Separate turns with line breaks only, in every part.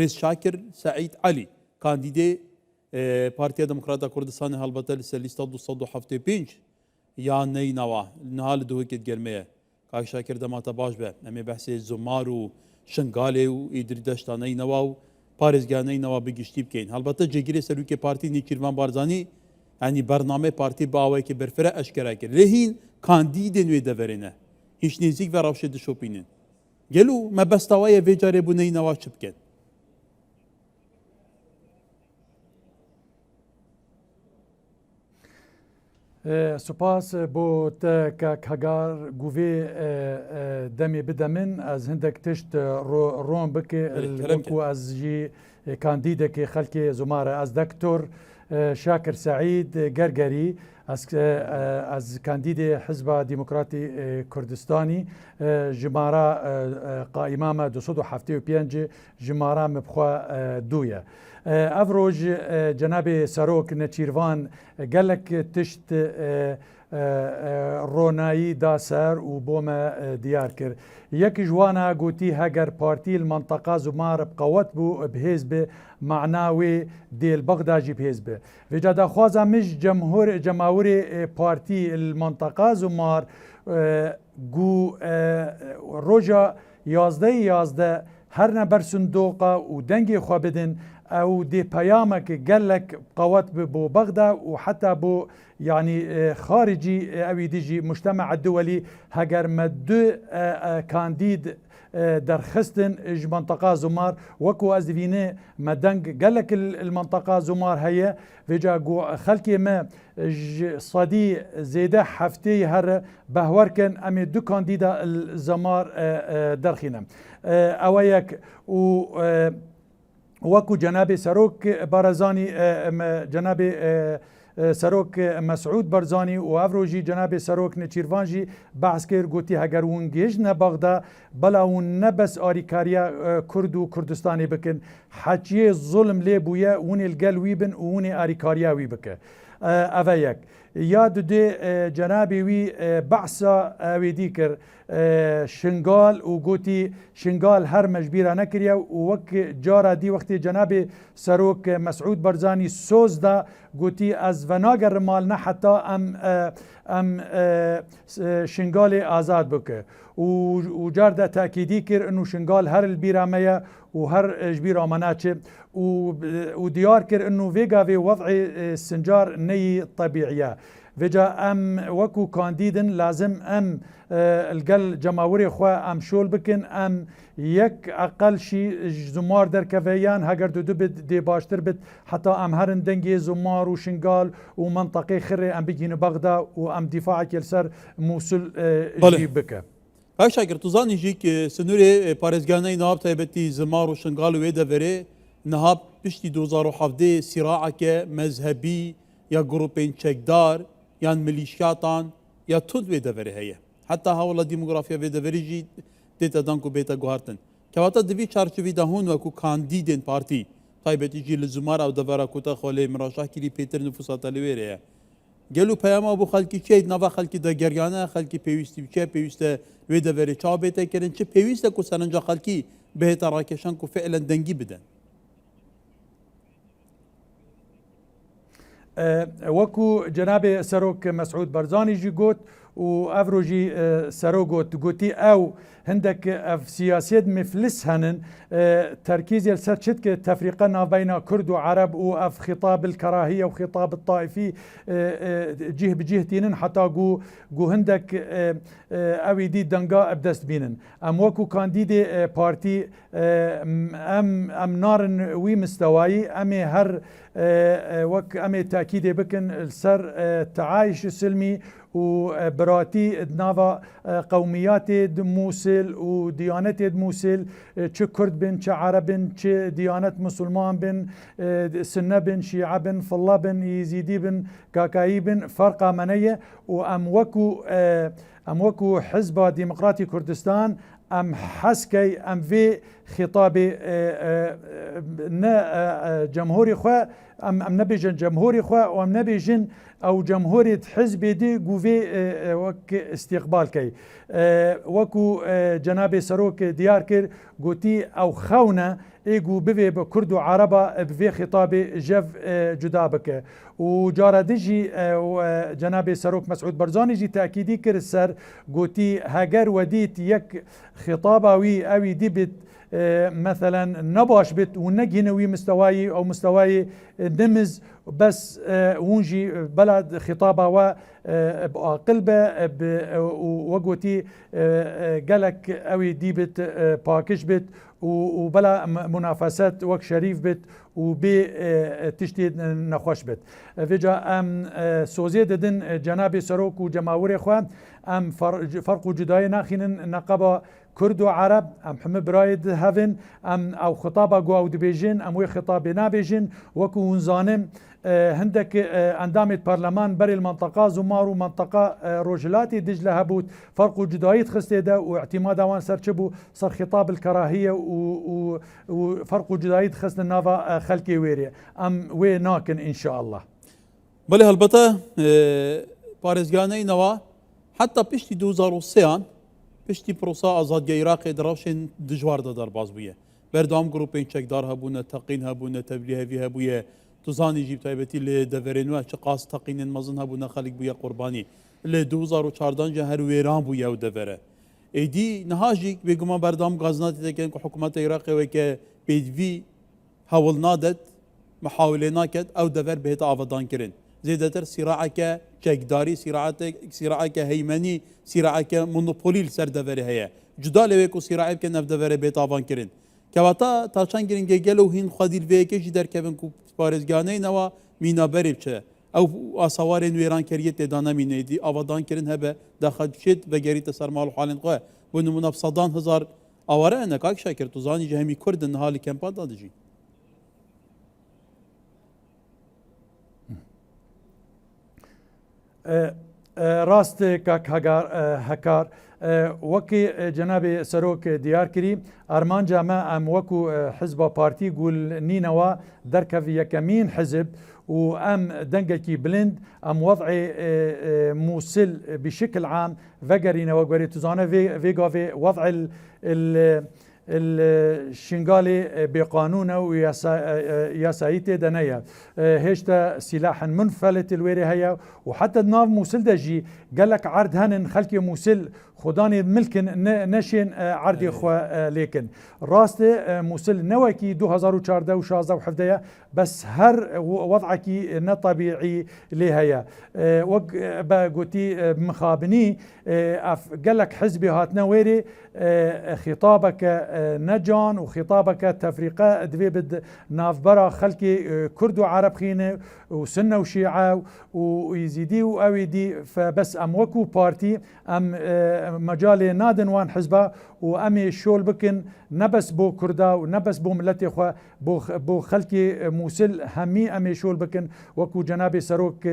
رئیس شاکر سعید علی کاندیدی پارتیا دموکراتا کردستان هەڵبەتە لەسەر لیستە 275 یان نەینەوە نهال دووەکێت گەرمەیە کاک شاکر دەماتە باش بێ ئەمێ بەحسێ زمار و شنگالێ و ئیدری دەشتا نەینەوە و پارێزگانەینەوە بگشتی بکەین هەڵبەتە جێگیری سەرروکی پارتی نیکیروان بارزانی ینی بەرنامەی پارتی باوەیەکی بەرفرە ئەشکرا کرد لێ هین کاندیدێ نوێ دەڤێرێنە هیچ نێزیک بە ڕەوشێ دشۆپینن گەلو مەبەستاوایە vێجارێ بوو نەینەوە چ بکەن
سپاس بۆ کاک هەگار گوێ دەمێ بدە من ئەس هەندێک تشت ڕۆم بکە وەکو ئەس ژی کاندیدێکی خەڵکی زمارە ئەس دکتۆر شاکر سعید گەرگەری ئەس کاندیدێ حزبە دیموکراتی کوردستانی ژمارە قائیمامە 275 ژمارە مبخوا دوویە ئەڤ ڕۆژ جەنابێ سەرۆک نەچیروان گەلک تشت ڕۆنایی دا سەر و بۆمە دیار کرد یەکی جوانە گوتی هەگەر پارتی المنطقە زمار بقەوەت بوو بهێز بێ معناوێ دێل بەغداژی بهێز بێ وێجا داخوازە مش جەماوری پارتی المنطقە زمار گو ڕۆژە یازدە هەر نەبەر سندۆقە و دەنگی خوا بدن ئەو دێ پەیامەکە گەلک قەوەت بۆ بەغدا و حتا بۆ یعنی خارجی ئەوی دیژی مجتمع الدولي هەگەر مە دو کاندید دەرخستن ژ منطقە زمار وەکو ئەس دبینێ مە دەنگ گەلک المنطقە زمار هەیە وێجا خەڵکێ مە سەدی زێدە هەفتەی هەرە بەهوەرکەن ئەمێ دو کاندیدا زمار دەرخینە ئەوە یەک و وەکو جەنابێ سەرۆک بارەزانی جەنابێ سەرۆک مەسعود بەرزانی و ئەڤڕۆژی جەنابێ سەرۆک نەچیروانژی بەحس کرد گوتی هەگەر ون گەیشتنە بەغدا بەڵاون نەبەس ئاریکاریە کورد و کوردستانی بکن حەچیێ زوڵم لێ بوویە ونێ لەگەل وی بن و ونێ ئاریکاریە وی بکە ئەڤە یەک یا دودێ جەنابێ وی بەحسا ئەوێدی کرد شنگال و گوتی شنگال هەر مەژبیرە نەکریە و وەک جارە دی وەختی جەنابێ سەرۆک مەسعود بەرزانی سۆزدا گوتی ئەس ڤەناگەڕم ماڵ نە حتا ئەم شنگالێ ئازاد بکە و جاردا تاکیدی کرد ئەنو شنگال هەر البیرامەیە و هەر ژبیرا مەناچێ و دیار کرد ئەنو vêgavê وەضعی سنجار نەیی طەبیعیە vêca em wekû kandîdin lazim em lgel cemawerê xwe em şol bikin em yek eqel şî zumar derkeve yan heger du bit dê baştir bit heta em herin dengê zumar û şingal û menteqê xirê em bigîne Bexda û em dîfaekê li ser Mûsul jî bike.
Kak Şakir tu zanî jî ki sinûrê parêzganeyê nihab taybetî zimar û şingal wê de verê nihab piştî 2017 sîraeke mezhebî ya grupên çekdar yan milîşyatan ya tund wê deverê heye heta hawla dîmografiya wê deverî jî dête dank û bête guhartin kevata divî çarçivî de hûn wekû kandîdên partî taybetî jî li zumar ew devera ku te xwelê miraşah kirî pêtir nüfusa te li wêre ye gelo peyama bû xelkî çê nava xelkî de geriyane xelkî pêwîstî biçe pêwîst e wê deverê çawa bête kirin çi pêwîst e ku serenca xelkî bihêta rakeşan ku fi'len dengî bidin
وەکو جەنابێ سەرۆک مەسعود بەرزانی ژی گوت و ئەڤڕۆژی سەرۆ گوتی ئەو هەندێک ئەف سیاسێت مفلس هەنن تەرکیزی لەسەر چت کە تەفریقە ناوبەینا کورد و عەرەب و ئەف خیتاب الکەراهیە و خیتاب الطائفی جیه بجیه تینن حتا گو هەندێک ئەوی دی دەنگا ئەبدەست بینن ئەم وەکو کاندیدێ پارتی ئەم نارن وی مستەوایی ئەمێ هەر وەک ئەمێ تاکیدێ بکن سەر تعایش سلمی و براتي نافا قوميات موسل وديانات موسل چه كرد بن چه عرب بن چه ديانات مسلمان بن سنة بن شيعة بن فلا بن يزيدي بن كاكاي بن فرق منية وأم وكو حزب ديمقراطي كردستان ام حسكي ام في خطاب جمهوري خوا ام نبيجن جمهوري خوا وام نبيجن او جمهورية حزب دي قوفي وك استقبال كي وكو جناب سروك ديار كر قوتي او خونا ايقو بفي بكرد وعربة بفي خطاب جف جدابك وجارة ديجي جناب سروك مسعود برزاني جي تأكيدي كر السر قوتي هاجر وديت يك خطابة اوي ديبت مثلا نباش بت ونجهنوي مستواي او مستواي نمز بس ونجي بلد خطابه و قلبه وقوتي قالك اوي ديبت باكش بت وبلا منافسات وك شريف بت وبي تشتي نخوش بت فيجا ام سوزي ددن جناب سروك وجماوري خوان ام فرق جداي ناخين نقبه كرد وعرب ام حمد برايد هافن ام او خطابه جو او دبيجن ام وي خطاب نابيجن وكو ونزانم هندك اندامه برلمان بري المنطقه زمار ومنطقه روجلاتي دجله هبوت فرق جداية خستيده واعتماد وان سرچبو صار خطاب الكراهيه وفرق جداية خست النافا خلكي ويري ام وي ناكن ان شاء الله
بله البته پارێزگانەی نەوە حتا پشتی 2003 پشتی پرۆسا ئازادگە عێراقی دراوشێن دژوار دەدەرباز بوویە بەردەوام گروپên çekdar hebûne teqîn hebûne tevlî hebûye tu zanî jî taybetî lê deverên we çi qas teqînên mezin hebûne xelîk bûye qurbanî lê 2014 jî her wêran bûye ew devere êdî niha jî bêguma berdam gazinatê tekin ku hikûmeta Iraqê weke pêdivî hewl nadet mihawilê naket ew dever bêhêta avedankirin زێدەتر سیراعەکە çekdarî سیراعەکە heymenî سیراعەکە monopolî li ser deverê heye cuda lêwê ku sîraê bikin ev deverê bêtavankirin kevata ta çend giringê gelo hîn xwedî vêyekê jî derkevin ku parêzganeyên ewa mînaberê biçe ew asawarên wêrankeriyê têda nemîne êdî avadankirin hebe daxelçêt vegerîte ser mal û halên xwe bi nimûna sedan hezar aware hene kak Şakir tu zanî ji hemî Kurdin niha li kempan da dijî
راست کاک هکار وکی جناب سروک دیار کری ارمان جامع ام وکو حزب پارتی گول نینوا درکو یکمین حزب و ام دنگکی بلند ام وضع موصل بشكل عام فقرين وقبري تزانه فيغا في وضع الشنغالي بقانونه وياسايته دنيا هشتا سلاحا منفلت الويري هيا وحتى ناف موصل دجي قال لك عرض هنن خلكي موصل خداني ملكن نشين عرضي خو لكن راست موصل نوكي 2014 و16 وحفدية بس هر وضعكي نطبيعي لهيا وق بقوتي مخابني قال لك حزبي هاتنا ويري خطابك نجان وخطابك تفريقة دفيبد نافبرا خلكي كرد وعرب خينه وسنة وشيعة ويزيدي وأويدي فبس أم وكو بارتي أم مجال نادن وان حزبه وأمي شول بكن نبس بو كردا ونبس بو ملتي خوا بو خلكي موصل همي أمي شول بكن وكو جناب سروك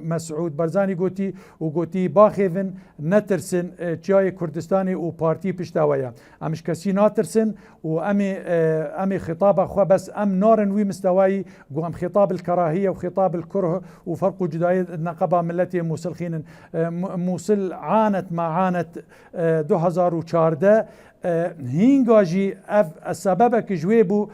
مسعود برزاني قوتي وقوتي باخيفن نترسن جاي كردستاني وبارتي بشتاويا أمش كسي ناترسن وأمي خطابه خوا بس أم نارن وي مستواي قو أم خطاب الكراهية وخطاب الكره وفرق جداية النقبة ملتي موصل خين موصل عانت ما عانت 2014 هينجاجي اف السبب كجويبو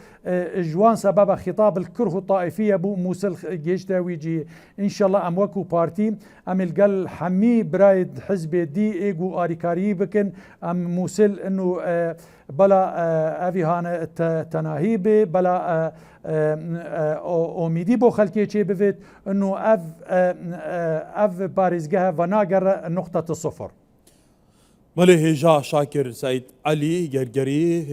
جوان سبب خطاب الكره الطائفيه بو موصل جيشتا ويجي ان شاء الله ام وكو بارتي ام القل حمي برايد حزب دي ايجو اريكاري بكن ام موصل انه بلا افي هان تناهيبي بلا امیدی بو خلکی چه بفید انه اف بارزگاه و ناگر نقطه صفر
بله هجا شاکر سعید علی گرگری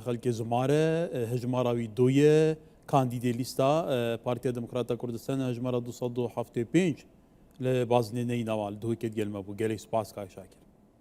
خلک زماره هجماراوی دویه کاندیدی لیستا پارتیا دموکراتا کردستان هجمارا 275 لبازنینه نوال دوی کد گلمه بو گلی سپاس که شاکر